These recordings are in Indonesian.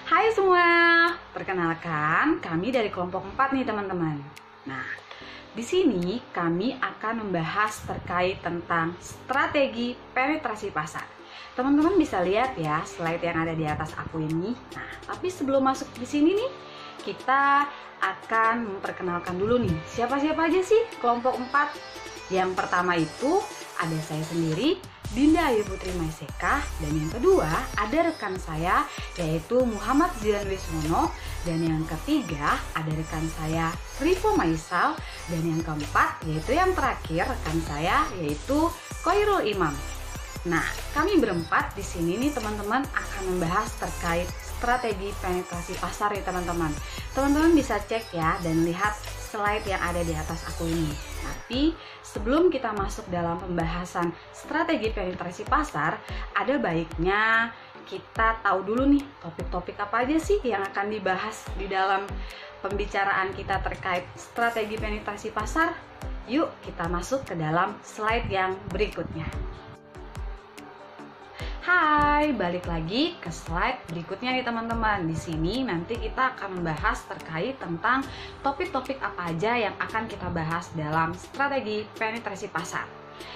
Hai semua, perkenalkan kami dari kelompok 4 nih teman-teman. Nah, di sini kami akan membahas terkait tentang strategi penetrasi pasar. Teman-teman bisa lihat ya slide yang ada di atas aku ini. Nah, tapi sebelum masuk di sini nih, kita akan memperkenalkan dulu nih siapa-siapa aja sih kelompok 4. Yang pertama itu ada saya sendiri, Dinda Ayu Putri Maiseka, dan yang kedua ada rekan saya yaitu Muhammad Zidan Wismono, dan yang ketiga ada rekan saya Rivo Maisal, dan yang keempat yaitu yang terakhir rekan saya yaitu Koirul Imam. Nah, kami berempat di sini nih teman-teman akan membahas terkait strategi penetrasi pasar nih teman-teman. Teman-teman bisa cek ya dan lihat slide yang ada di atas aku ini. Tapi sebelum kita masuk dalam pembahasan strategi penetrasi pasar, ada baiknya kita tahu dulu nih topik-topik apa aja sih yang akan dibahas di dalam pembicaraan kita terkait strategi penetrasi pasar. Yuk kita masuk ke dalam slide yang berikutnya. Hai, balik lagi ke slide berikutnya nih teman-teman. Di sini nanti kita akan membahas terkait tentang topik-topik apa aja yang akan kita bahas dalam strategi penetrasi pasar.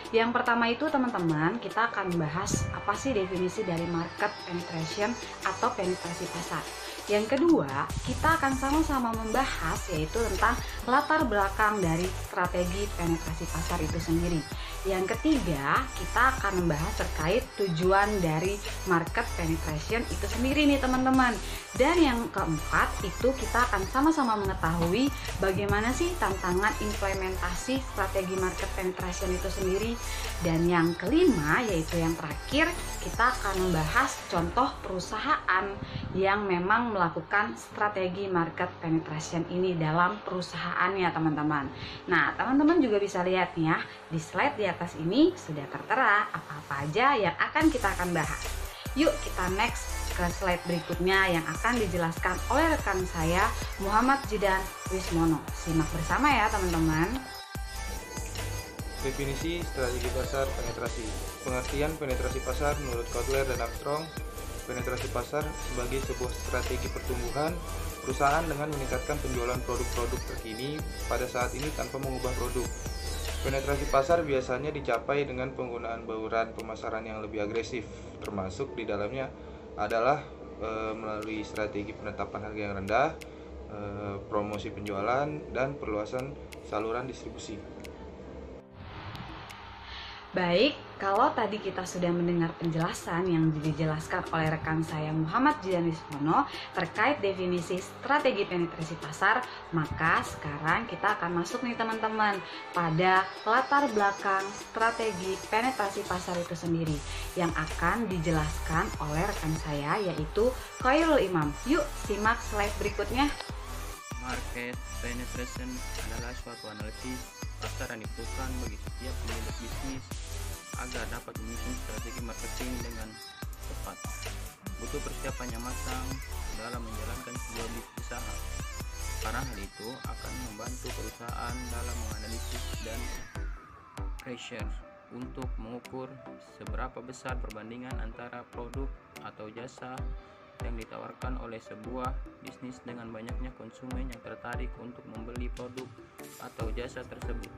Yang pertama itu teman-teman, kita akan membahas apa sih definisi dari market penetration atau penetrasi pasar. Yang kedua, kita akan sama-sama membahas yaitu tentang latar belakang dari strategi penetrasi pasar itu sendiri. Yang ketiga, kita akan membahas terkait tujuan dari market penetration itu sendiri nih teman-teman. Dan yang keempat, itu kita akan sama-sama mengetahui bagaimana sih tantangan implementasi strategi market penetration itu sendiri. Dan yang kelima, yaitu yang terakhir, kita akan membahas contoh perusahaan yang memang melakukan strategi market penetration ini dalam perusahaannya teman-teman. Nah, teman-teman juga bisa lihat nih ya, di slide di atas ini sudah tertera apa-apa aja yang kita akan bahas. Yuk kita next ke slide berikutnya yang akan dijelaskan oleh rekan saya Muhammad Zidan Wismono. Simak bersama ya teman-teman. Definisi strategi pasar penetrasi. Pengertian penetrasi pasar menurut Kotler dan Armstrong. Penetrasi pasar sebagai sebuah strategi pertumbuhan perusahaan dengan meningkatkan penjualan produk-produk terkini pada saat ini tanpa mengubah produk. Penetrasi pasar biasanya dicapai dengan penggunaan bauran pemasaran yang lebih agresif, termasuk di dalamnya adalah melalui strategi penetapan harga yang rendah, promosi penjualan, dan perluasan saluran distribusi. Baik, kalau tadi kita sudah mendengar penjelasan yang dijelaskan oleh rekan saya Muhammad Zidan Wismono terkait definisi strategi penetrasi pasar, maka sekarang kita akan masuk nih teman-teman pada latar belakang strategi penetrasi pasar itu sendiri yang akan dijelaskan oleh rekan saya yaitu Koirul Imam. Yuk simak slide berikutnya. Market penetration adalah suatu analisis pasar yang dibutuhkan bagi setiap pemilik bisnis agar dapat menyusun strategi marketing dengan tepat. Butuh persiapan yang matang dalam menjalankan sebuah bisnis usaha. Karena hal itu akan membantu perusahaan dalam menganalisis dan pressure untuk mengukur seberapa besar perbandingan antara produk atau jasa yang ditawarkan oleh sebuah bisnis dengan banyaknya konsumen yang tertarik untuk membeli produk atau jasa tersebut.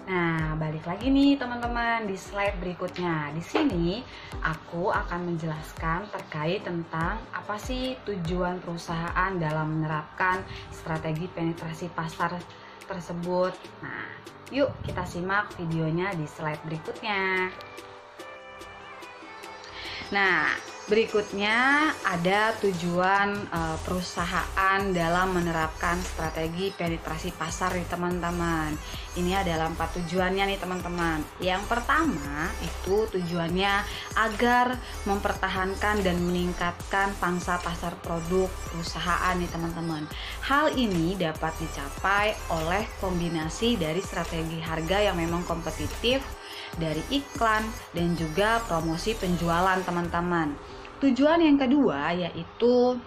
Nah, balik lagi nih teman-teman di slide berikutnya. Di sini aku akan menjelaskan terkait tentang apa sih tujuan perusahaan dalam menerapkan strategi penetrasi pasar tersebut. Nah, yuk kita simak videonya di slide berikutnya. Nah, berikutnya ada tujuan perusahaan dalam menerapkan strategi penetrasi pasar nih teman-teman. Ini adalah 4 tujuannya nih teman-teman. Yang pertama itu tujuannya agar mempertahankan dan meningkatkan pangsa pasar produk perusahaan nih teman-teman. Hal ini dapat dicapai oleh kombinasi dari strategi harga yang memang kompetitif, dari iklan, dan juga promosi penjualan teman-teman. Tujuan yang kedua yaitu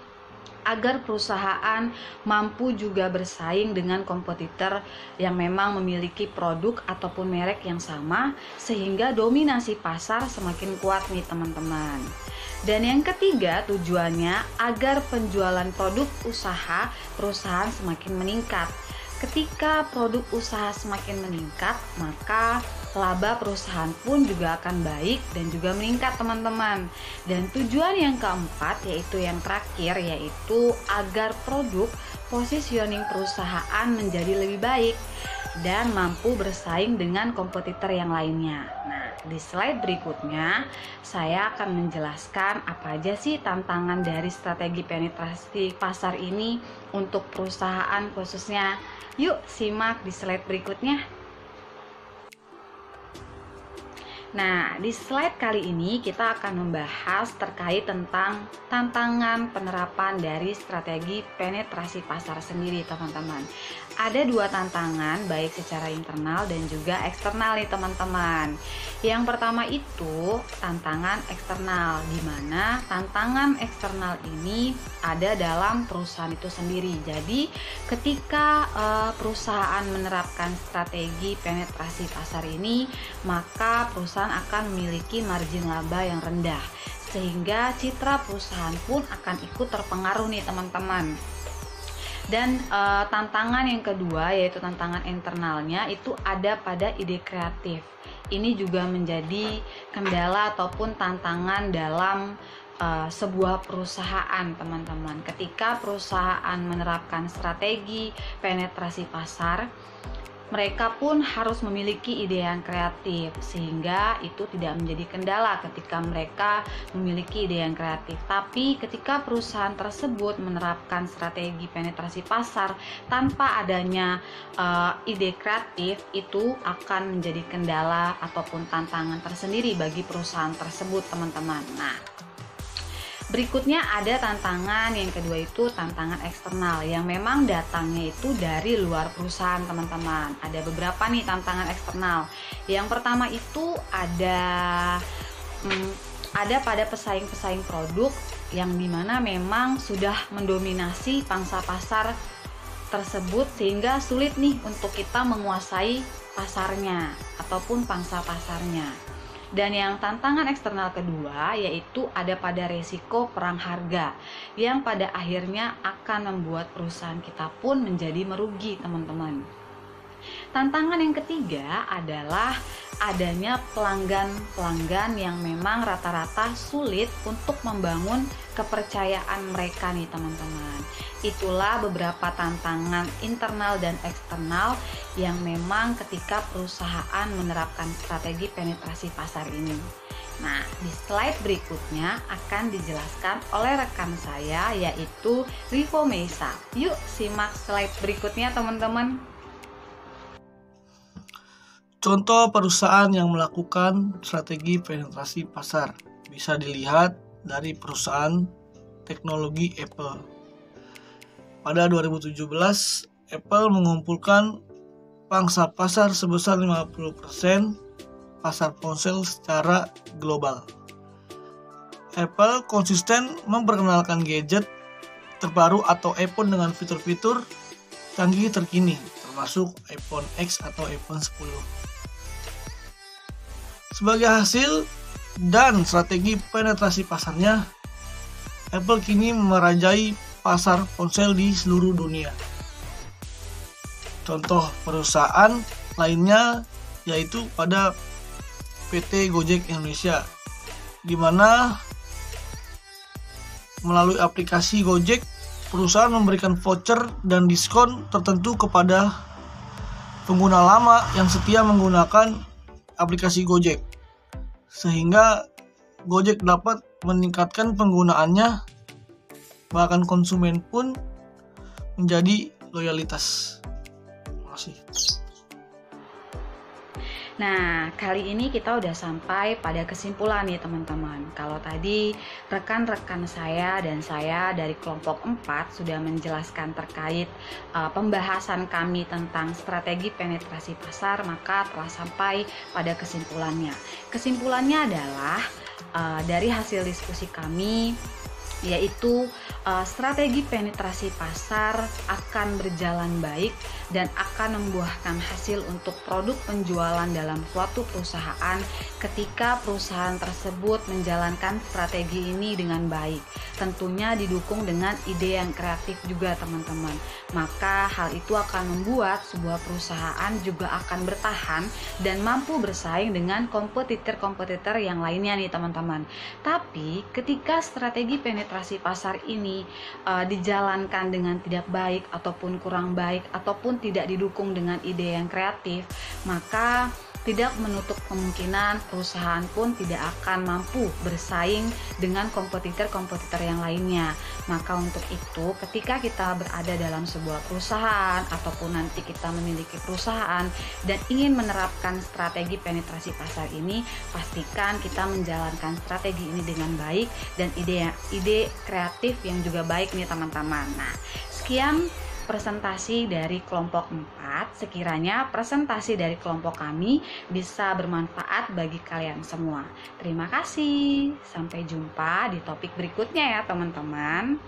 agar perusahaan mampu juga bersaing dengan kompetitor yang memang memiliki produk ataupun merek yang sama, sehingga dominasi pasar semakin kuat nih teman-teman. Dan yang ketiga, tujuannya agar penjualan produk usaha perusahaan semakin meningkat. Ketika produk usaha semakin meningkat, maka laba perusahaan pun juga akan baik dan juga meningkat teman-teman. Dan tujuan yang keempat, yaitu yang terakhir, yaitu agar produk positioning perusahaan menjadi lebih baik dan mampu bersaing dengan kompetitor yang lainnya. Nah, di slide berikutnya saya akan menjelaskan apa aja sih tantangan dari strategi penetrasi pasar ini untuk perusahaan khususnya. Yuk simak di slide berikutnya. Nah, di slide kali ini kita akan membahas terkait tentang tantangan penerapan dari strategi penetrasi pasar sendiri, teman-teman. Ada dua tantangan, baik secara internal dan juga eksternal nih teman-teman. Yang pertama itu tantangan eksternal, di mana tantangan eksternal ini ada dalam perusahaan itu sendiri. Jadi ketika perusahaan menerapkan strategi penetrasi pasar ini, maka perusahaan akan memiliki margin laba yang rendah, sehingga citra perusahaan pun akan ikut terpengaruh nih teman-teman. Dan tantangan yang kedua, yaitu tantangan internalnya, itu ada pada ide kreatif. Ini juga menjadi kendala ataupun tantangan dalam sebuah perusahaan, teman-teman. Ketika perusahaan menerapkan strategi penetrasi pasar, mereka pun harus memiliki ide yang kreatif, sehingga itu tidak menjadi kendala ketika mereka memiliki ide yang kreatif. Tapi ketika perusahaan tersebut menerapkan strategi penetrasi pasar tanpa adanya ide kreatif, itu akan menjadi kendala ataupun tantangan tersendiri bagi perusahaan tersebut, teman-teman. Nah, berikutnya ada tantangan yang kedua, itu tantangan eksternal yang memang datangnya itu dari luar perusahaan, teman-teman. Ada beberapa nih tantangan eksternal. Yang pertama itu ada pada pesaing-pesaing produk yang dimana memang sudah mendominasi pangsa pasar tersebut, sehingga sulit nih untuk kita menguasai pasarnya ataupun pangsa pasarnya. Dan yang tantangan eksternal kedua, yaitu ada pada resiko perang harga yang pada akhirnya akan membuat perusahaan kita pun menjadi merugi, teman-teman. Tantangan yang ketiga adalah adanya pelanggan yang memang rata-rata sulit untuk membangun kepercayaan mereka nih, teman-teman. Itulah beberapa tantangan internal dan eksternal yang memang ketika perusahaan menerapkan strategi penetrasi pasar ini. Nah, di slide berikutnya akan dijelaskan oleh rekan saya, yaitu Rivo Meisa. Yuk simak slide berikutnya, teman-teman. Contoh perusahaan yang melakukan strategi penetrasi pasar bisa dilihat dari perusahaan teknologi Apple. Pada 2017, Apple mengumpulkan pangsa pasar sebesar 50% pasar ponsel secara global. Apple konsisten memperkenalkan gadget terbaru atau iPhone dengan fitur-fitur canggih terkini, termasuk iPhone X atau iPhone 10. Sebagai hasil dan strategi penetrasi pasarnya, Apple kini merajai pasar ponsel di seluruh dunia. Contoh perusahaan lainnya yaitu pada PT Gojek Indonesia, di mana melalui aplikasi Gojek, perusahaan memberikan voucher dan diskon tertentu kepada pengguna lama yang setia menggunakan aplikasi Gojek, sehingga Gojek dapat meningkatkan penggunaannya, bahkan konsumen pun menjadi loyalitas. Terima kasih. Nah, kali ini kita udah sampai pada kesimpulan nih teman-teman. Kalau tadi rekan-rekan saya dan saya dari kelompok 4 sudah menjelaskan terkait pembahasan kami tentang strategi penetrasi pasar, maka telah sampai pada kesimpulannya. Kesimpulannya adalah dari hasil diskusi kami, yaitu strategi penetrasi pasar akan berjalan baik dan akan membuahkan hasil untuk produk penjualan dalam suatu perusahaan ketika perusahaan tersebut menjalankan strategi ini dengan baik. Tentunya didukung dengan ide yang kreatif juga teman-teman. Maka hal itu akan membuat sebuah perusahaan juga akan bertahan dan mampu bersaing dengan kompetitor-kompetitor yang lainnya nih teman-teman. Tapi ketika strategi penetrasi pasar ini dijalankan dengan tidak baik ataupun kurang baik ataupun tidak didukung dengan ide yang kreatif, maka tidak menutup kemungkinan perusahaan pun tidak akan mampu bersaing dengan kompetitor-kompetitor yang lainnya. Maka untuk itu, ketika kita berada dalam sebuah perusahaan ataupun nanti kita memiliki perusahaan dan ingin menerapkan strategi penetrasi pasar ini, pastikan kita menjalankan strategi ini dengan baik dan ide kreatif yang juga baik nih teman-teman. Nah, sekian presentasi dari kelompok 4. Sekiranya presentasi dari kelompok kami bisa bermanfaat bagi kalian semua. Terima kasih. Sampai jumpa di topik berikutnya ya teman-teman.